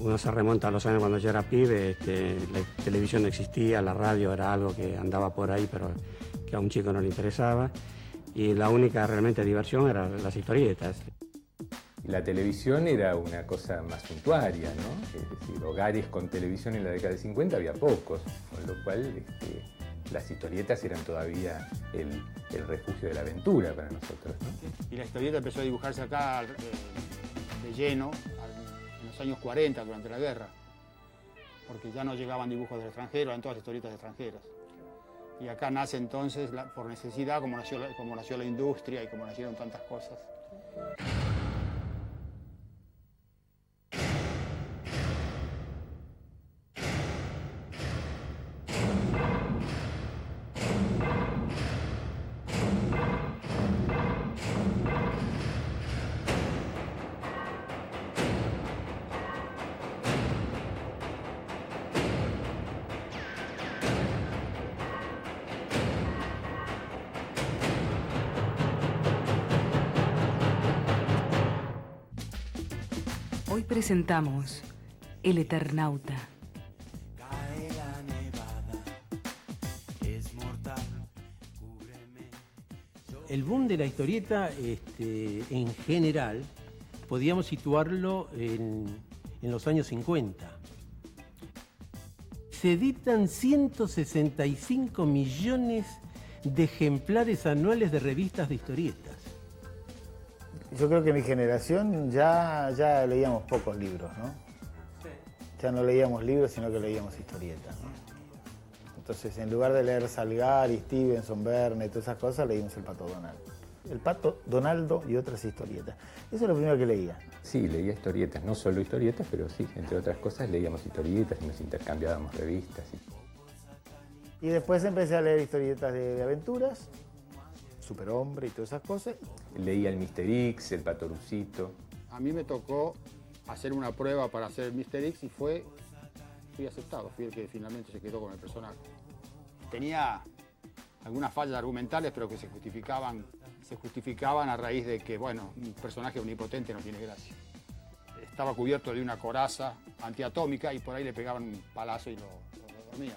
Uno se remonta a los años cuando yo era pibe, la televisión no existía, la radio era algo que andaba por ahí, pero que a un chico no le interesaba. Y la única realmente diversión eran las historietas. La televisión era una cosa más suntuaria, ¿no? Es decir, hogares con televisión en la década de 50 había pocos, con lo cual las historietas eran todavía el refugio de la aventura para nosotros, ¿no? Y la historieta empezó a dibujarse acá de lleno en los años 40, durante la guerra, porque ya no llegaban dibujos del extranjero, eran todas historietas extranjeras. Y acá nace entonces, por necesidad, como nació la industria y como nacieron tantas cosas. Hoy presentamos El Eternauta. El boom de la historieta, en general, podíamos situarlo en los años 50. Se editan 165 millones de ejemplares anuales de revistas de historietas. Yo creo que mi generación ya leíamos pocos libros, ¿no? Sí. Ya no leíamos libros, sino que leíamos historietas, ¿no? Entonces, en lugar de leer Salgari, Stevenson, Verne, todas esas cosas, leímos El Pato Donald. El Pato Donaldo y otras historietas. Eso es lo primero que leía. Sí, leía historietas, no solo historietas, pero sí, entre otras cosas leíamos historietas y nos intercambiábamos revistas. Y después empecé a leer historietas de aventuras, Superhombre y todas esas cosas. Leía el Mr. X, el Patorucito. A mí me tocó hacer una prueba para hacer el Mr. X y fui aceptado, fui el que finalmente se quedó con el personaje. Tenía algunas fallas argumentales, pero que se justificaban a raíz de que, bueno, un personaje omnipotente no tiene gracia. Estaba cubierto de una coraza antiatómica y por ahí le pegaban un palazo y lo dormían.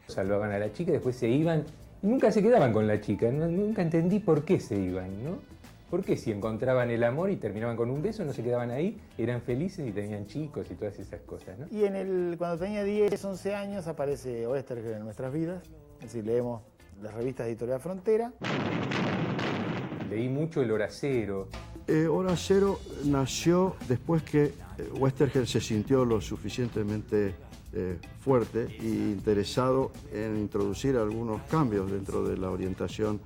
Salvaban a la chica y después se iban. Nunca se quedaban con la chica, nunca entendí por qué se iban, ¿no? ¿Por qué si encontraban el amor y terminaban con un beso no se quedaban ahí? Eran felices y tenían chicos y todas esas cosas, ¿no? Y cuando tenía 10, 11 años aparece Oesterheld en nuestras vidas. Es decir, leemos las revistas de Editorial Frontera. Leí mucho El Horacero. Horacero nació después que Oesterheld se sintió lo suficientemente fuerte e interesado en introducir algunos cambios dentro de la orientación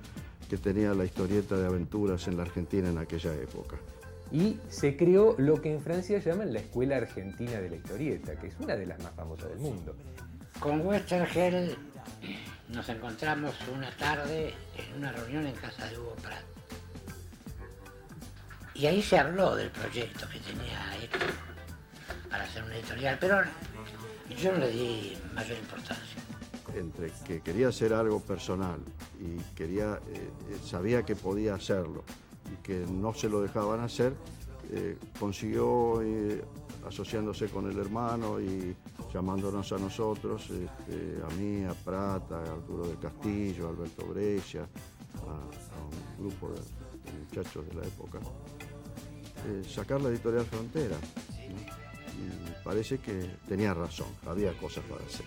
que tenía la historieta de aventuras en la Argentina en aquella época. Y se creó lo que en Francia llaman la Escuela Argentina de la Historieta, que es una de las más famosas del mundo. Con Oesterheld nos encontramos una tarde en una reunión en casa de Hugo Pratt. Y ahí se habló del proyecto que tenía él para hacer una editorial, pero yo no le di mayor importancia. Entre que quería hacer algo personal y sabía que podía hacerlo y que no se lo dejaban hacer, consiguió, asociándose con el hermano y llamándonos a nosotros, a mí, a Prat, a Arturo del Castillo, a Alberto Brescia, a un grupo de muchachos de la época, sacar la Editorial Frontera. Y parece que tenía razón, había cosas para hacer.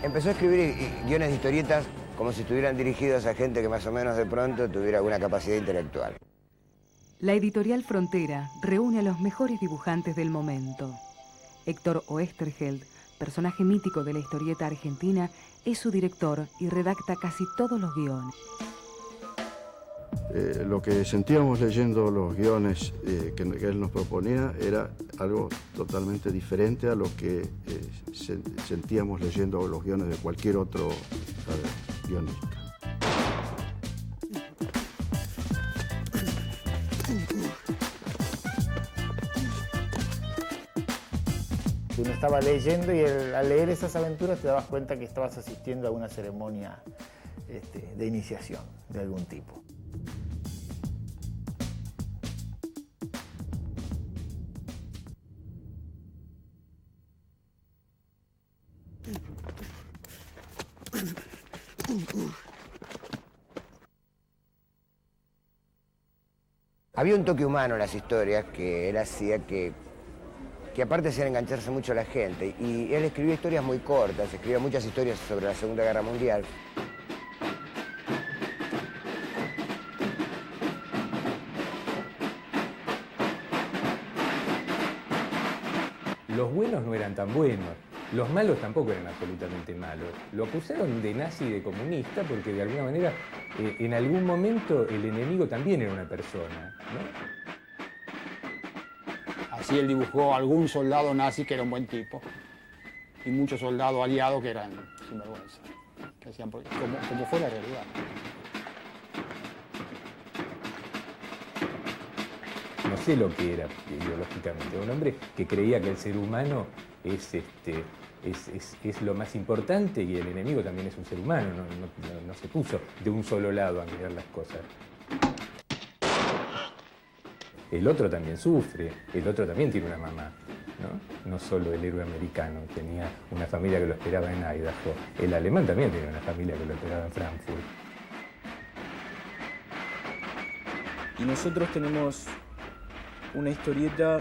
Empezó a escribir guiones de historietas como si estuvieran dirigidos a gente que más o menos de pronto tuviera alguna capacidad intelectual. La Editorial Frontera reúne a los mejores dibujantes del momento. Héctor Oesterheld, personaje mítico de la historieta argentina, es su director y redacta casi todos los guiones. Lo que sentíamos leyendo los guiones que él nos proponía era algo totalmente diferente a lo que sentíamos leyendo los guiones de cualquier otro guionista. Uno estaba leyendo y al leer esas aventuras te dabas cuenta que estabas asistiendo a una ceremonia de iniciación de algún tipo. Había un toque humano en las historias que él hacía que aparte hacían engancharse mucho a la gente. Y él escribía historias muy cortas, escribía muchas historias sobre la Segunda Guerra Mundial. Los buenos no eran tan buenos, los malos tampoco eran absolutamente malos. Lo acusaron de nazi y de comunista porque de alguna manera, en algún momento, el enemigo también era una persona, ¿no? Así él dibujó a algún soldado nazi que era un buen tipo y muchos soldados aliados que eran sinvergüenza, que hacían como fue la realidad. No sé lo que era ideológicamente, un hombre que creía que el ser humano es lo más importante y el enemigo también es un ser humano, no se puso de un solo lado a mirar las cosas. El otro también sufre, el otro también tiene una mamá, ¿no? No solo el héroe americano, tenía una familia que lo esperaba en Idaho, el alemán también tenía una familia que lo esperaba en Frankfurt. Y nosotros tenemos una historieta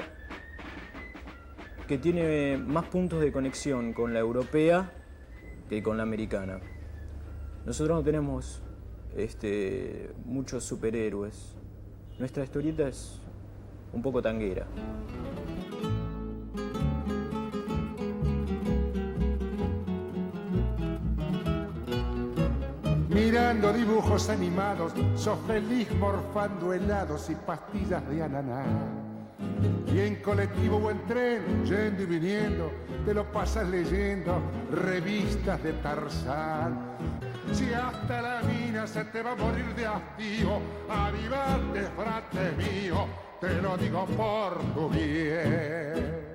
que tiene más puntos de conexión con la europea que con la americana. Nosotros no tenemos muchos superhéroes. Nuestra historieta es un poco tanguera. Mirando dibujos animados, sos feliz morfando helados y pastillas de ananá. Y en colectivo o en tren, yendo y viniendo, te lo pasas leyendo revistas de Tarzán. Si hasta la mina se te va a morir de hastío, avivate, frate mío, te lo digo por tu bien.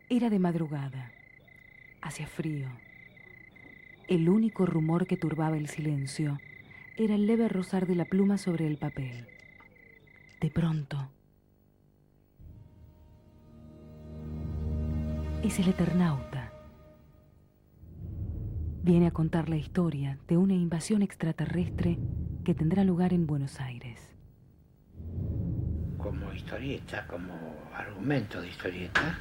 Era de madrugada. Hacía frío. El único rumor que turbaba el silencio era el leve rozar de la pluma sobre el papel. De pronto, es el Eternauta. Viene a contar la historia de una invasión extraterrestre que tendrá lugar en Buenos Aires. Como historieta, como argumento de historieta,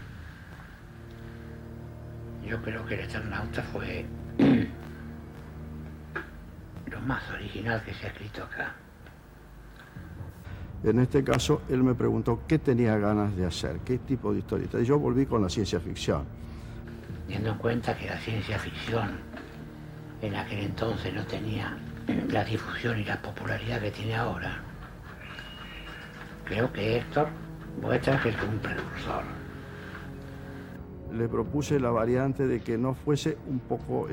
yo creo que el Eternauta fue lo más original que se ha escrito acá. En este caso, él me preguntó qué tenía ganas de hacer, qué tipo de historieta. Y yo volví con la ciencia ficción. Teniendo en cuenta que la ciencia ficción en aquel entonces no tenía la difusión y la popularidad que tiene ahora, creo que Héctor Buettcher fue un precursor. Le propuse la variante de que no fuese un poco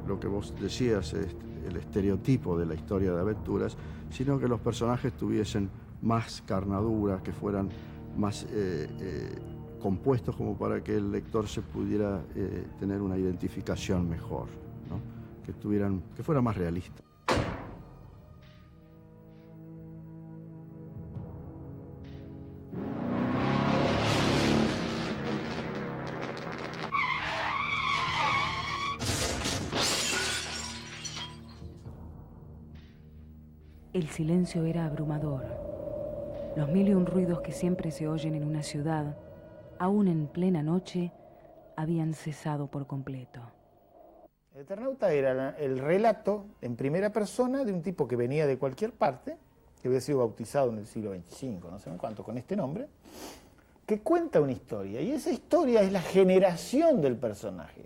lo que vos decías, el estereotipo de la historia de aventuras, sino que los personajes tuviesen más carnadura, que fueran más compuestos como para que el lector se pudiera tener una identificación mejor, ¿no? Que fuera más realista. El silencio era abrumador. Los mil y un ruidos que siempre se oyen en una ciudad, aún en plena noche, habían cesado por completo. El Eternauta era el relato en primera persona de un tipo que venía de cualquier parte, que había sido bautizado en el siglo XXV, no sé cuánto, con este nombre, que cuenta una historia, y esa historia es la generación del personaje.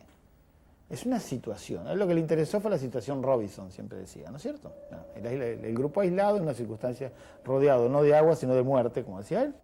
Es una situación. A él lo que le interesó fue la situación Robinson, siempre decía, ¿no es cierto? No, el grupo aislado en una circunstancia rodeado no de agua, sino de muerte, como decía él.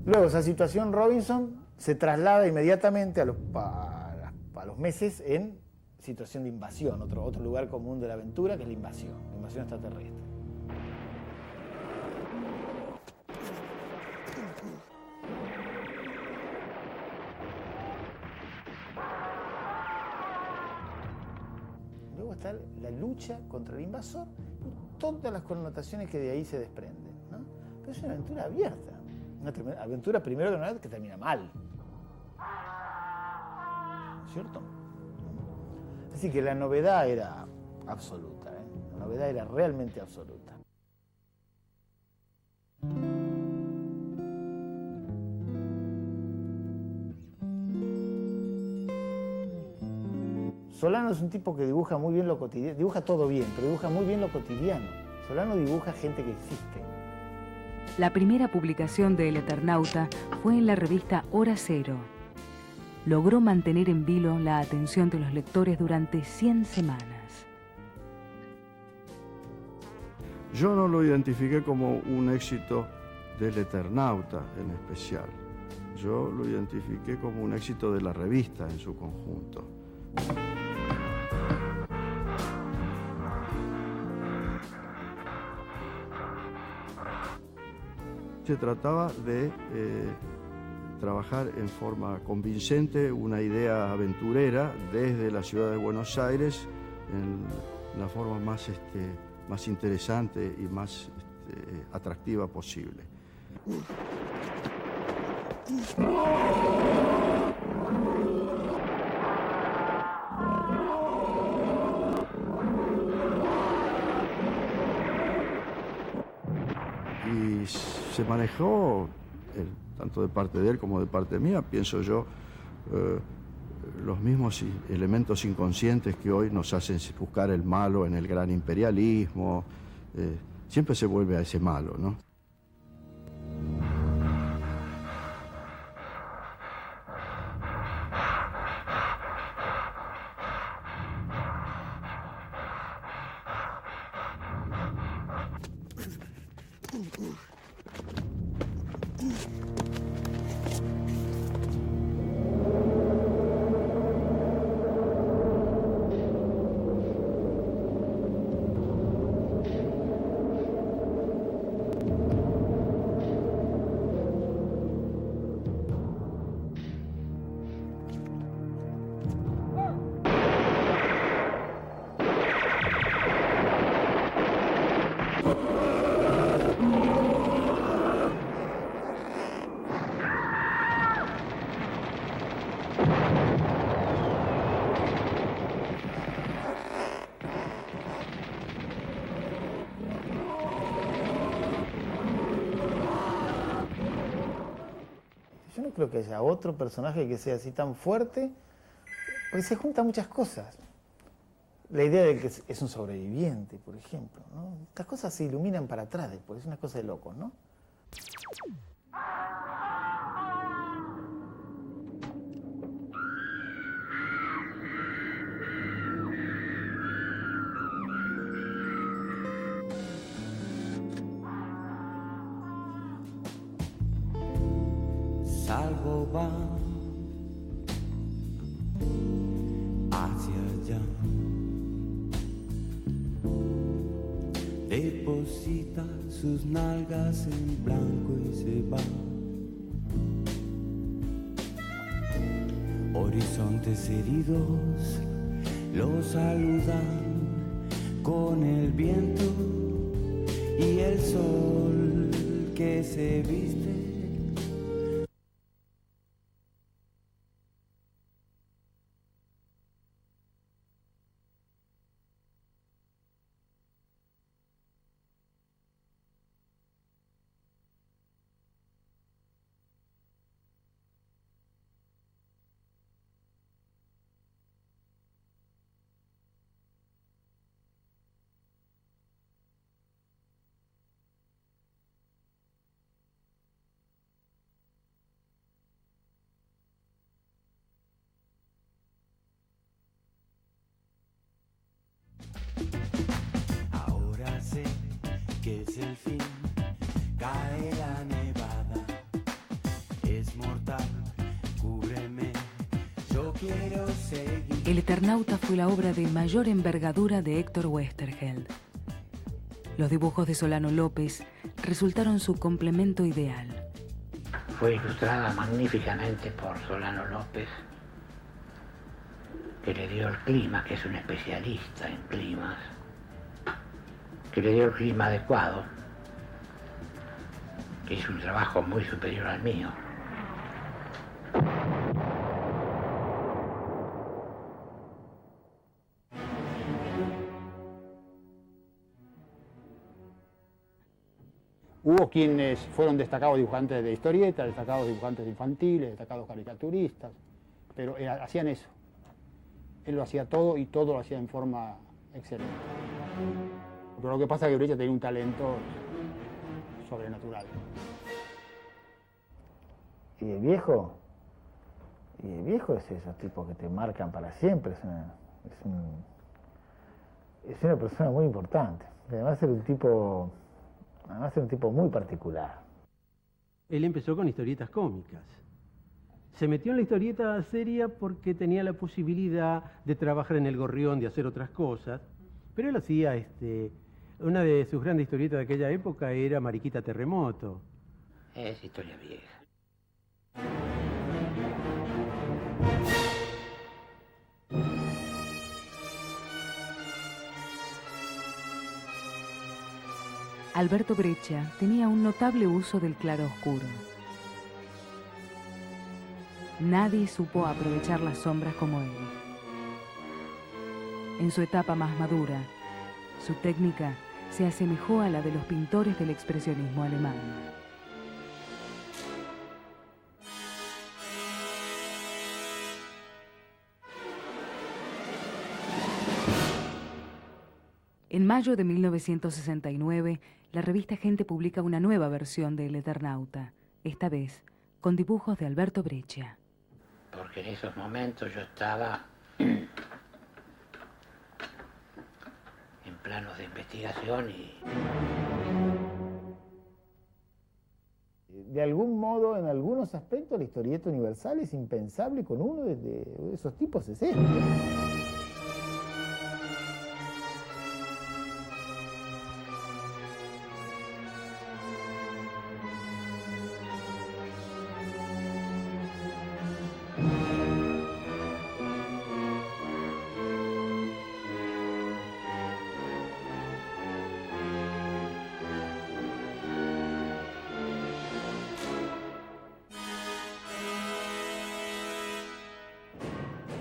Luego, esa situación Robinson se traslada inmediatamente a los meses en situación de invasión, otro lugar común de la aventura, que es la invasión extraterrestre. Luego está la lucha contra el invasor y todas las connotaciones que de ahí se desprenden, ¿no? Pero es una aventura abierta. Una aventura primero de nada que termina mal. ¿Cierto? Así que la novedad era absoluta, ¿eh? La novedad era realmente absoluta. Solano es un tipo que dibuja muy bien lo cotidiano, dibuja todo bien, pero dibuja muy bien lo cotidiano. Solano dibuja gente que existe. La primera publicación de El Eternauta fue en la revista Hora Cero. Logró mantener en vilo la atención de los lectores durante 100 semanas. Yo no lo identifiqué como un éxito del Eternauta en especial. Yo lo identifiqué como un éxito de la revista en su conjunto. Se trataba de trabajar en forma convincente una idea aventurera desde la ciudad de Buenos Aires en la forma más interesante y más atractiva posible. Y se manejó, tanto de parte de él como de parte mía, pienso yo, los mismos elementos inconscientes que hoy nos hacen buscar el malo en el gran imperialismo. Siempre se vuelve a ese malo, ¿no? Yo no creo que haya otro personaje que sea así tan fuerte, porque se juntan muchas cosas. La idea de que es un sobreviviente, por ejemplo, ¿no? Estas cosas se iluminan para atrás después, es una cosa de locos, ¿no? Salvo va hacia allá, deposita sus nalgas en blanco y se va. Horizontes heridos los saludan con el viento y el sol que se viste. Ahora sé que es el fin, cae la nevada, es mortal, cúbreme, yo quiero seguir. El Eternauta fue la obra de mayor envergadura de Héctor Westergeld. Los dibujos de Solano López resultaron su complemento ideal. Fue ilustrada magníficamente por Solano López, que le dio el clima, que es un especialista en climas, que le dio el clima adecuado, que hizo un trabajo muy superior al mío. Hubo quienes fueron destacados dibujantes de historietas, destacados dibujantes infantiles, destacados caricaturistas, pero hacían eso. Él lo hacía todo y todo lo hacía en forma excelente. Pero lo que pasa es que Breccia tenía un talento sobrenatural. ¿Y el viejo? Y el viejo es esos tipos que te marcan para siempre. Es una persona muy importante. Además era un tipo muy particular. Él empezó con historietas cómicas. Se metió en la historieta seria porque tenía la posibilidad de trabajar en el Gorrión, de hacer otras cosas. Pero él hacía, una de sus grandes historietas de aquella época era Mariquita Terremoto. Es historia vieja. Alberto Breccia tenía un notable uso del claroscuro. Nadie supo aprovechar las sombras como él. En su etapa más madura, su técnica se asemejó a la de los pintores del expresionismo alemán. En mayo de 1969, la revista Gente publica una nueva versión de El Eternauta, esta vez con dibujos de Alberto Breccia. Porque en esos momentos yo estaba en planos de investigación y... De algún modo, en algunos aspectos, la historieta universal es impensable con uno de esos tipos es este.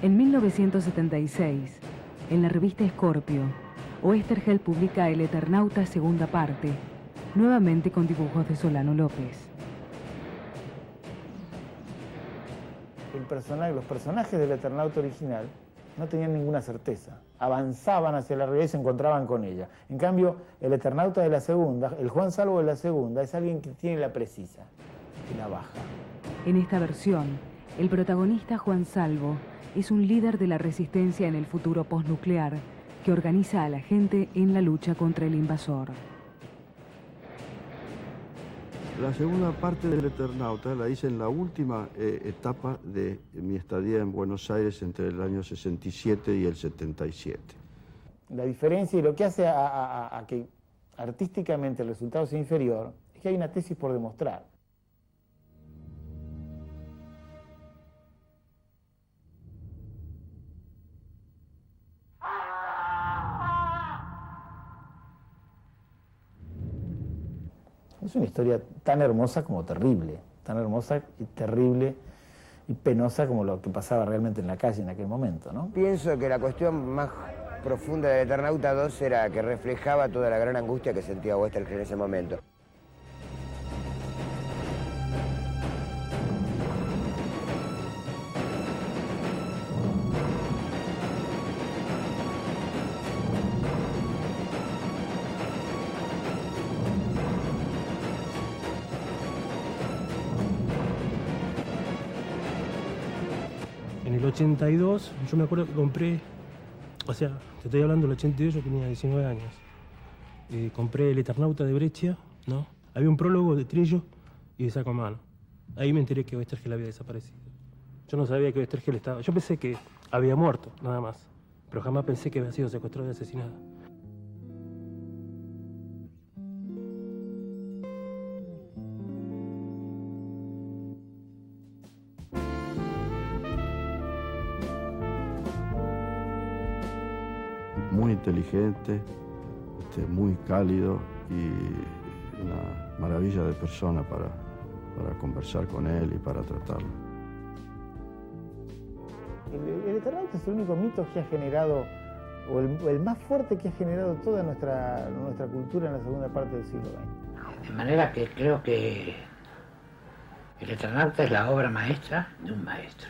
En 1976, en la revista Scorpio, Westergeld publica El Eternauta segunda parte, nuevamente con dibujos de Solano López. Los personajes del Eternauta original no tenían ninguna certeza. Avanzaban hacia la realidad y se encontraban con ella. En cambio, el Eternauta de la segunda, el Juan Salvo de la segunda, es alguien que tiene la precisa y la baja. En esta versión, el protagonista Juan Salvo es un líder de la resistencia en el futuro postnuclear que organiza a la gente en la lucha contra el invasor. La segunda parte del Eternauta la hice en la última etapa de mi estadía en Buenos Aires entre el año 67 y el 77. La diferencia y lo que hace a que artísticamente el resultado sea inferior es que hay una tesis por demostrar. Es una historia tan hermosa como terrible, tan hermosa y terrible y penosa como lo que pasaba realmente en la calle en aquel momento, ¿no? Pienso que la cuestión más profunda del Eternauta 2 era que reflejaba toda la gran angustia que sentía Westergel en ese momento. En el 82, yo me acuerdo que compré, o sea, te estoy hablando del 82, yo tenía 19 años. Compré el Eternauta de Breccia, ¿no? Había un prólogo de Trillo y de Sacomano. Ahí me enteré que Westergel había desaparecido. Yo no sabía que Westergel estaba... Yo pensé que había muerto, nada más. Pero jamás pensé que había sido secuestrado y asesinado. Muy inteligente, muy cálido y una maravilla de persona para conversar con él y para tratarlo. El Eternauta es el único mito que ha generado, o el más fuerte que ha generado toda nuestra cultura en la segunda parte del siglo XX. De manera que creo que el Eternauta es la obra maestra de un maestro.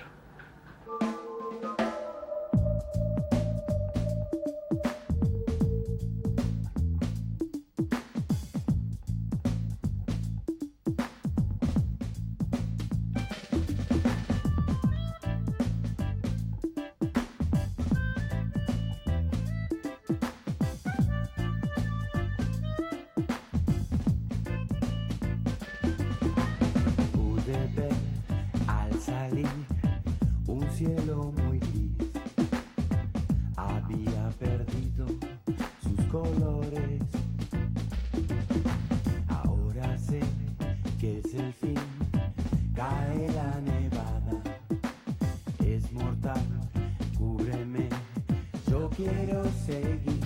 Un cielo muy gris había perdido sus colores. Ahora sé que es el fin, cae la nevada, es mortal, cúbreme, yo quiero seguir.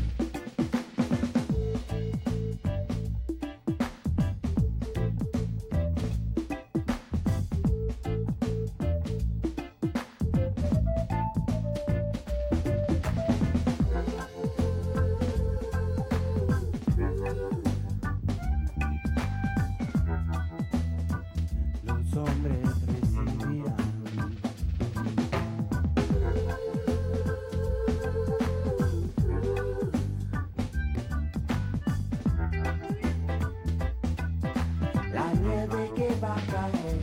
La nieve que va a caer,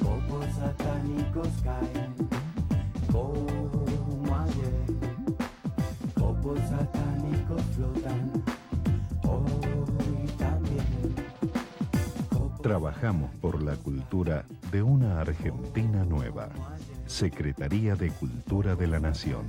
copos satánicos caen, como ayer, copos satánicos flotan, hoy también. Trabajamos por la cultura de una Argentina nueva. Secretaría de Cultura de la Nación.